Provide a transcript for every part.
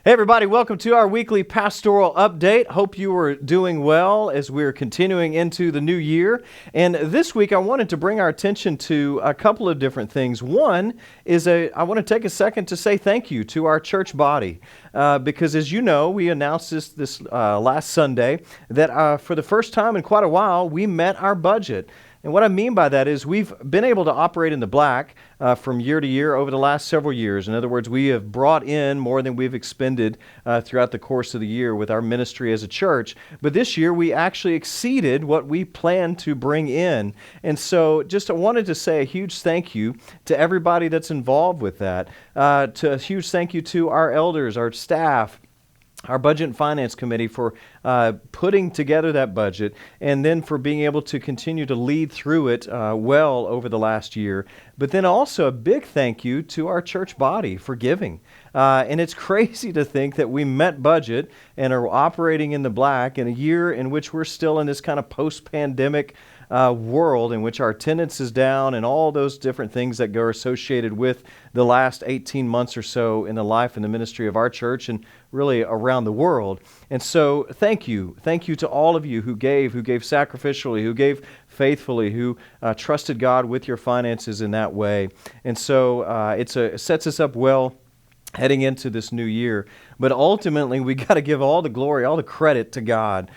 Hey everybody, welcome to our weekly pastoral update. Hope you are doing well as we're continuing into the new year. And this week I wanted to bring our attention to a couple of different things. One is I want to take a second to say thank you to our church body. Because as you know, we announced this last Sunday that for the first time in quite a while, we met our budget. And what I mean by that is we've been able to operate in the black from year to year over the last several years. In other words, we have brought in more than we've expended throughout the course of the year with our ministry as a church. But this year, we actually exceeded what we planned to bring in. And so just I wanted to say a huge thank you to everybody that's involved with that. A huge thank you to our elders, our staff, our Budget and Finance Committee for putting together that budget, and then for being able to continue to lead through it well over the last year. But then also a big thank you to our church body for giving. And it's crazy to think that we met budget and are operating in the black in a year in which we're still in this kind of post-pandemic world in which our attendance is down and all those different things that are associated with the last 18 months or so in the life and the ministry of our church and really around the world. And so thank you. Thank you to all of you who gave sacrificially, who gave faithfully, who trusted God with your finances in that way. And so it sets us up well heading into this new year. But ultimately, we got to give all the glory, all the credit to God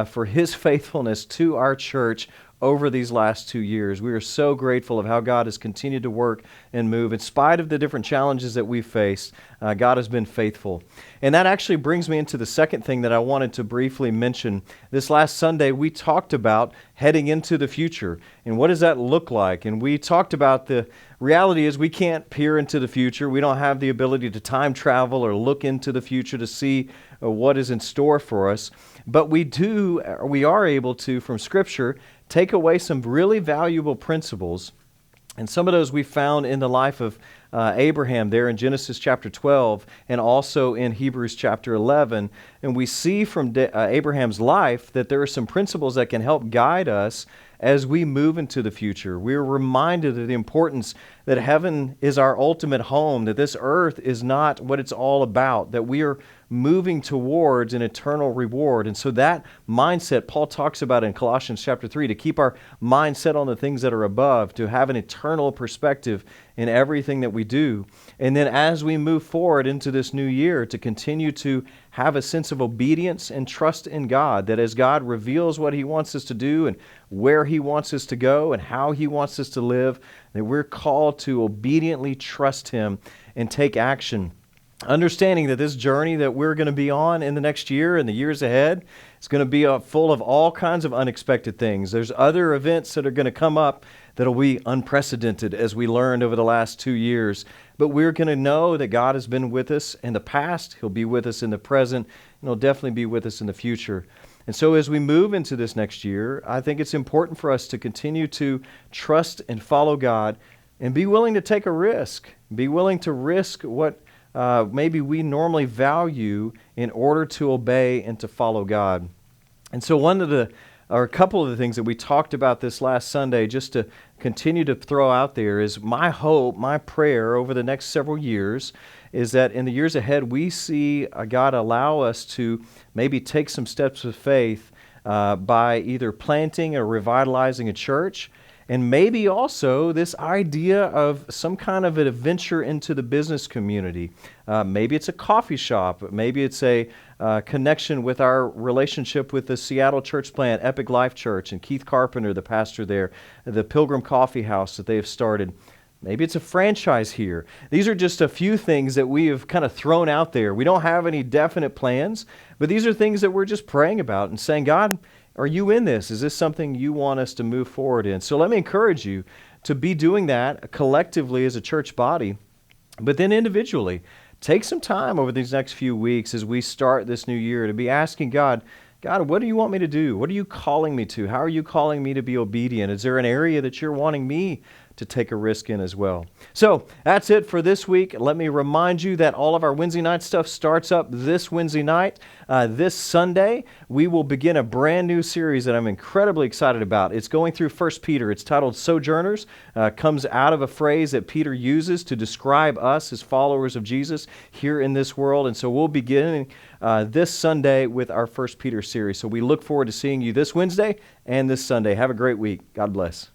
for His faithfulness to our church over these last 2 years. We are so grateful of how God has continued to work and move. In spite of the different challenges that we've faced, God has been faithful. And that actually brings me into the second thing that I wanted to briefly mention. This last Sunday, we talked about heading into the future and what does that look like? And we talked about the reality is we can't peer into the future. We don't have the ability to time travel or look into the future to see what is in store for us. But we are able to, from Scripture, take away some really valuable principles. And some of those we found in the life of Abraham there in Genesis chapter 12 and also in Hebrews chapter 11. And we see from Abraham's life that there are some principles that can help guide us as we move into the future. We're reminded of the importance that heaven is our ultimate home, that this earth is not what it's all about, that we are moving towards an eternal reward. And so that mindset Paul talks about in Colossians chapter 3, to keep our mind set on the things that are above, to have an eternal perspective in everything that we do. And then as we move forward into this new year, to continue to have a sense of obedience and trust in God, that as God reveals what He wants us to do and where He wants us to go and how He wants us to live, that we're called to obediently trust Him and take action. Understanding that this journey that we're going to be on in the next year and the years ahead is going to be full of all kinds of unexpected things. There's other events that are going to come up that will be unprecedented, as we learned over the last 2 years. But we're going to know that God has been with us in the past, He'll be with us in the present, and He'll definitely be with us in the future. And so as we move into this next year, I think it's important for us to continue to trust and follow God and be willing to take a risk. Be willing to risk what maybe we normally value in order to obey and to follow God. And so a couple of the things that we talked about this last Sunday, just to continue to throw out there, is my hope, my prayer over the next several years is that in the years ahead, we see God allow us to maybe take some steps of faith by either planting or revitalizing a church, and maybe also this idea of some kind of an adventure into the business community. Maybe it's a coffee shop. Maybe it's a connection with our relationship with the Seattle church plant, Epic Life Church, and Keith Carpenter, the pastor there, the Pilgrim Coffee House that they have started. Maybe it's a franchise here. These are just a few things that we have kind of thrown out there. We don't have any definite plans, but these are things that we're just praying about and saying, God, are you in this? Is this something you want us to move forward in? So let me encourage you to be doing that collectively as a church body, but then individually. Take some time over these next few weeks as we start this new year to be asking God, what do you want me to do? What are you calling me to? How are you calling me to be obedient? Is there an area that you're wanting me to take a risk in as well. So that's it for this week. Let me remind you that all of our Wednesday night stuff starts up this Wednesday night. This Sunday, we will begin a brand new series that I'm incredibly excited about. It's going through 1 Peter. It's titled Sojourners. Comes out of a phrase that Peter uses to describe us as followers of Jesus here in this world. And so we'll begin this Sunday with our 1 Peter series. So we look forward to seeing you this Wednesday and this Sunday. Have a great week. God bless.